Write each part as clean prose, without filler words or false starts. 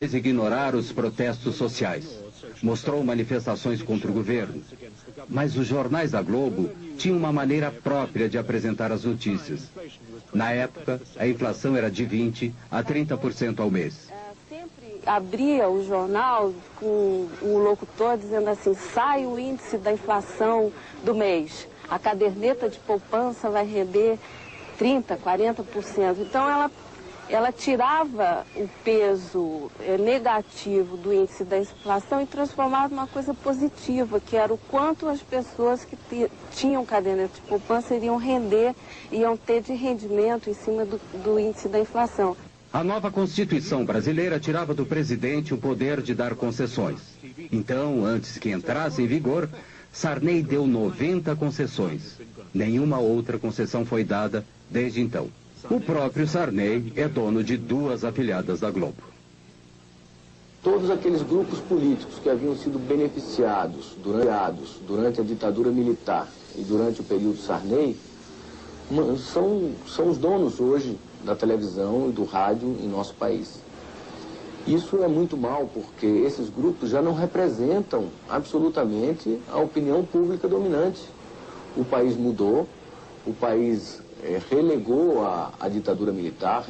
ignorar os protestos sociais. Mostrou manifestações contra o governo. Mas os jornais da Globo tinham uma maneira própria de apresentar as notícias. Na época, a inflação era de 20% a 30% ao mês. Sempre abria o jornal com o locutor dizendo assim: sai o índice da inflação do mês. A caderneta de poupança vai render 30%, 40%. Então ela tirava o peso negativo do índice da inflação e transformava numa coisa positiva, que era o quanto as pessoas que tinham caderneta de poupança iam ter de rendimento em cima do índice da inflação. A nova Constituição brasileira tirava do presidente o poder de dar concessões. Então, antes que entrasse em vigor, Sarney deu 90 concessões. Nenhuma outra concessão foi dada desde então. O próprio Sarney é dono de 2 afiliadas da Globo. Todos aqueles grupos políticos que haviam sido beneficiados durante a ditadura militar e durante o período Sarney são os donos hoje da televisão e do rádio em nosso país. Isso é muito mal, porque esses grupos já não representam absolutamente a opinião pública dominante. O país mudou, o país relegou a ditadura militar,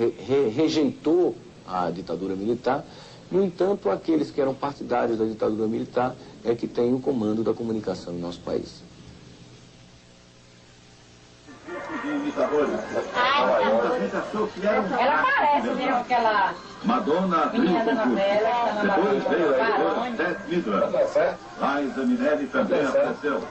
rejeitou a ditadura militar. No entanto, aqueles que eram partidários da ditadura militar é que têm o comando da comunicação em nosso país. Ela parece mesmo aquela Madonna menina da novela. Depois veio a editora Seth Midler. Liza Minelli também apareceu.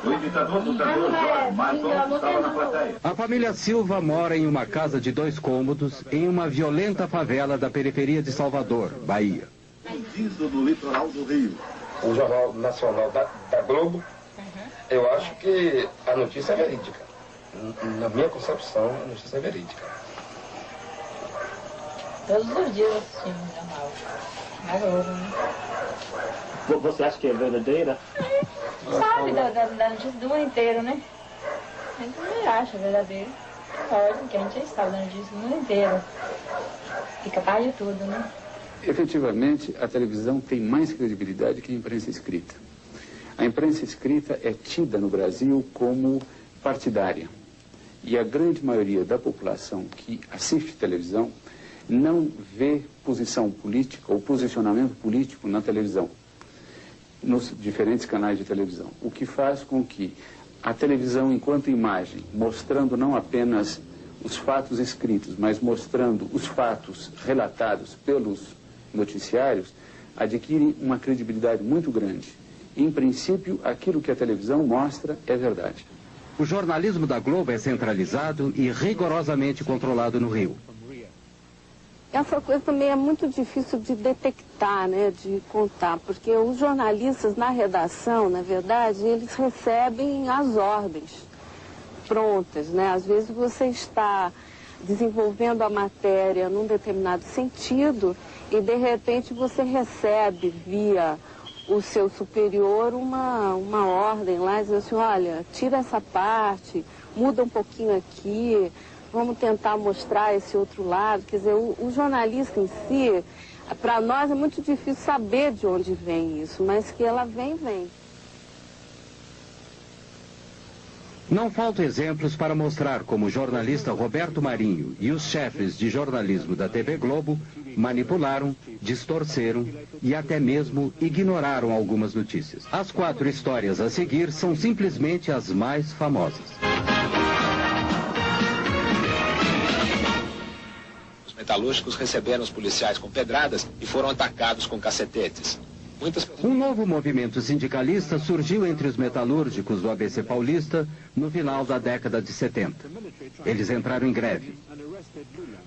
O imitador do cantor Jorge Michael estava na plateia. A família Silva mora em uma casa de 2 cômodos em uma violenta favela da periferia de Salvador, Bahia. Perdido no litoral do Rio. O Jornal Nacional da Globo, eu acho que a notícia é verídica. Na minha concepção, a notícia é verídica. Todos os dias assistindo o jornal. Na Globo, né? Você acha que é verdadeira? Sabe da notícia do mundo inteiro, né? A gente não acha verdadeiro. Pode, porque a gente sabe da notícia do mundo inteiro. Fica capaz de tudo, né? Efetivamente, a televisão tem mais credibilidade que a imprensa escrita. A imprensa escrita é tida no Brasil como partidária. E a grande maioria da população que assiste televisão não vê posição política ou posicionamento político na televisão, nos diferentes canais de televisão. O que faz com que a televisão, enquanto imagem, mostrando não apenas os fatos escritos, mas mostrando os fatos relatados pelos noticiários, adquire uma credibilidade muito grande. Em princípio, aquilo que a televisão mostra é verdade. O jornalismo da Globo é centralizado e rigorosamente controlado no Rio. Essa coisa também é muito difícil de detectar, né, de contar, porque os jornalistas na redação, na verdade, eles recebem as ordens prontas, né? Às vezes você está desenvolvendo a matéria num determinado sentido e, de repente, você recebe via o seu superior uma ordem lá, dizendo assim: olha, tira essa parte, muda um pouquinho aqui, vamos tentar mostrar esse outro lado. Quer dizer, o jornalista em si, para nós é muito difícil saber de onde vem isso, mas que ela vem, vem. Não faltam exemplos para mostrar como o jornalista Roberto Marinho e os chefes de jornalismo da TV Globo manipularam, distorceram e até mesmo ignoraram algumas notícias. As 4 histórias a seguir são simplesmente as mais famosas. Os metalúrgicos receberam os policiais com pedradas e foram atacados com cacetetes. Um novo movimento sindicalista surgiu entre os metalúrgicos do ABC Paulista no final da década de 70. Eles entraram em greve.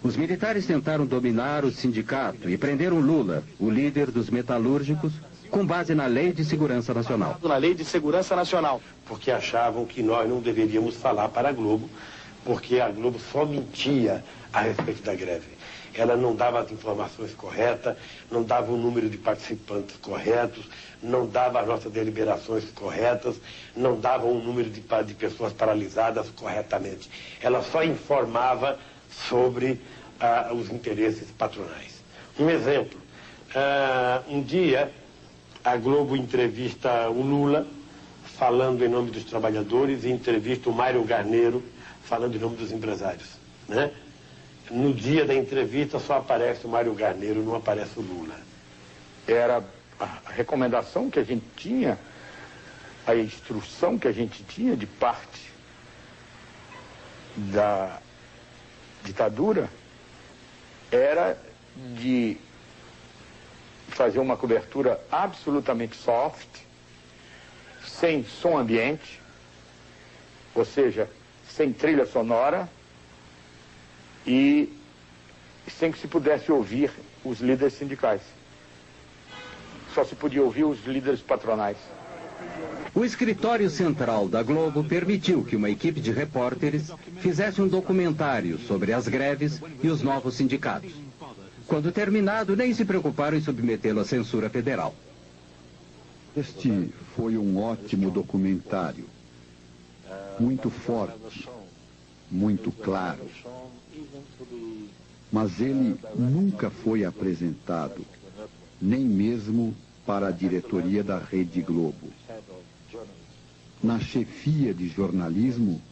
Os militares tentaram dominar o sindicato e prenderam Lula, o líder dos metalúrgicos, com base na Lei de Segurança Nacional. Na Lei de Segurança Nacional. Porque achavam que nós não deveríamos falar para a Globo, porque a Globo só mentia a respeito da greve. Ela não dava as informações corretas, não dava o número de participantes corretos, não dava as nossas deliberações corretas, não dava o número de pessoas paralisadas corretamente. Ela só informava sobre os interesses patronais. Um exemplo, Um dia, a Globo entrevista o Lula, falando em nome dos trabalhadores, e entrevista o Mário Garneiro, falando em nome dos empresários, né? No dia da entrevista só aparece o Mário Garneiro, não aparece o Lula. Era a recomendação que a gente tinha, a instrução que a gente tinha de parte da ditadura, era de fazer uma cobertura absolutamente soft, sem som ambiente, ou seja, sem trilha sonora e sem que se pudesse ouvir os líderes sindicais. Só se podia ouvir os líderes patronais. O escritório central da Globo permitiu que uma equipe de repórteres fizesse um documentário sobre as greves e os novos sindicatos. Quando terminado, nem se preocuparam em submetê-lo à censura federal. Este foi um ótimo documentário, muito forte, muito claro. Mas ele nunca foi apresentado, nem mesmo para a diretoria da Rede Globo. Na chefia de jornalismo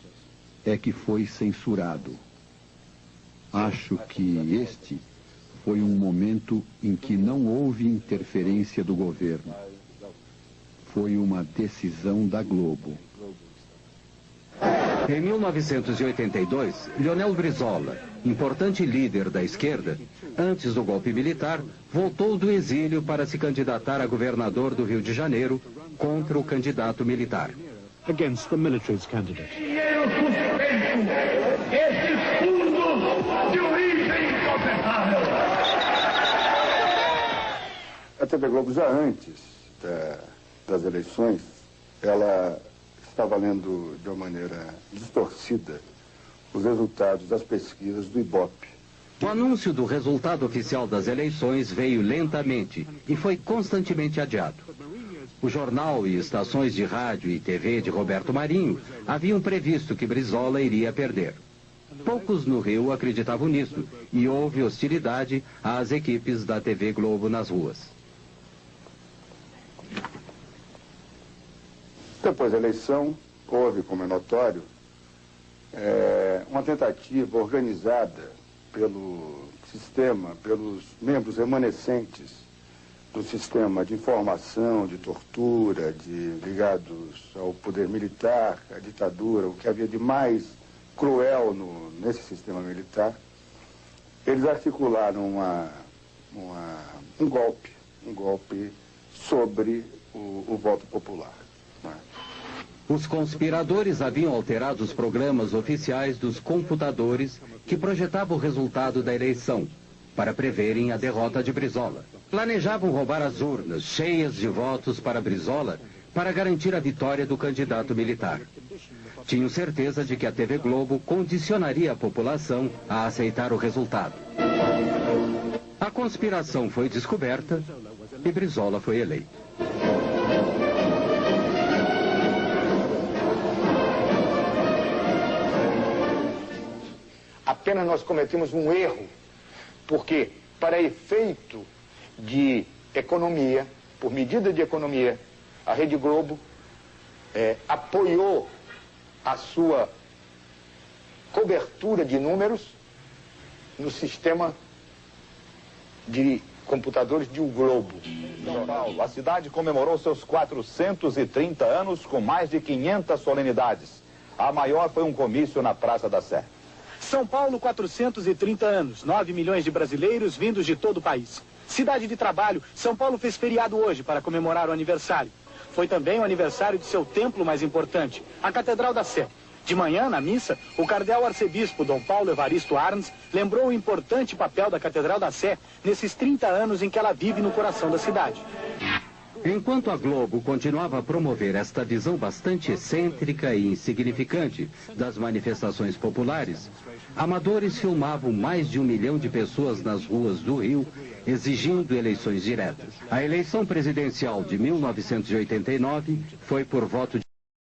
é que foi censurado. Acho que este foi um momento em que não houve interferência do governo. Foi uma decisão da Globo. Em 1982, Leonel Brizola, importante líder da esquerda, antes do golpe militar, voltou do exílio para se candidatar a governador do Rio de Janeiro contra o candidato militar. Against the military's candidate. Esses fundos de origem incontestável. A TV Globo, já antes das eleições, ela estava lendo de uma maneira distorcida os resultados das pesquisas do Ibope. O anúncio do resultado oficial das eleições veio lentamente e foi constantemente adiado. O jornal e estações de rádio e TV de Roberto Marinho haviam previsto que Brizola iria perder. Poucos no Rio acreditavam nisso e houve hostilidade às equipes da TV Globo nas ruas. Depois da eleição, houve, como é notório, uma tentativa organizada pelo sistema, pelos membros remanescentes do sistema de informação, de tortura, ligados ao poder militar, à ditadura, o que havia de mais cruel nesse sistema militar. Eles articularam um golpe sobre o voto popular. Os conspiradores haviam alterado os programas oficiais dos computadores que projetavam o resultado da eleição, para preverem a derrota de Brizola. Planejavam roubar as urnas cheias de votos para Brizola para garantir a vitória do candidato militar. Tinham certeza de que a TV Globo condicionaria a população a aceitar o resultado. A conspiração foi descoberta e Brizola foi eleito. Apenas nós cometemos um erro, porque para efeito de economia, por medida de economia, a Rede Globo apoiou a sua cobertura de números no sistema de computadores de O Globo. São Paulo, a cidade comemorou seus 430 anos com mais de 500 solenidades. A maior foi um comício na Praça da Sé. São Paulo, 430 anos, 9 milhões de brasileiros vindos de todo o país. Cidade de trabalho, São Paulo fez feriado hoje para comemorar o aniversário. Foi também o aniversário de seu templo mais importante, a Catedral da Sé. De manhã, na missa, o cardeal arcebispo Dom Paulo Evaristo Arns lembrou o importante papel da Catedral da Sé nesses 30 anos em que ela vive no coração da cidade. Enquanto a Globo continuava a promover esta visão bastante excêntrica e insignificante das manifestações populares, amadores filmavam mais de 1 milhão de pessoas nas ruas do Rio, exigindo eleições diretas. A eleição presidencial de 1989 foi por voto de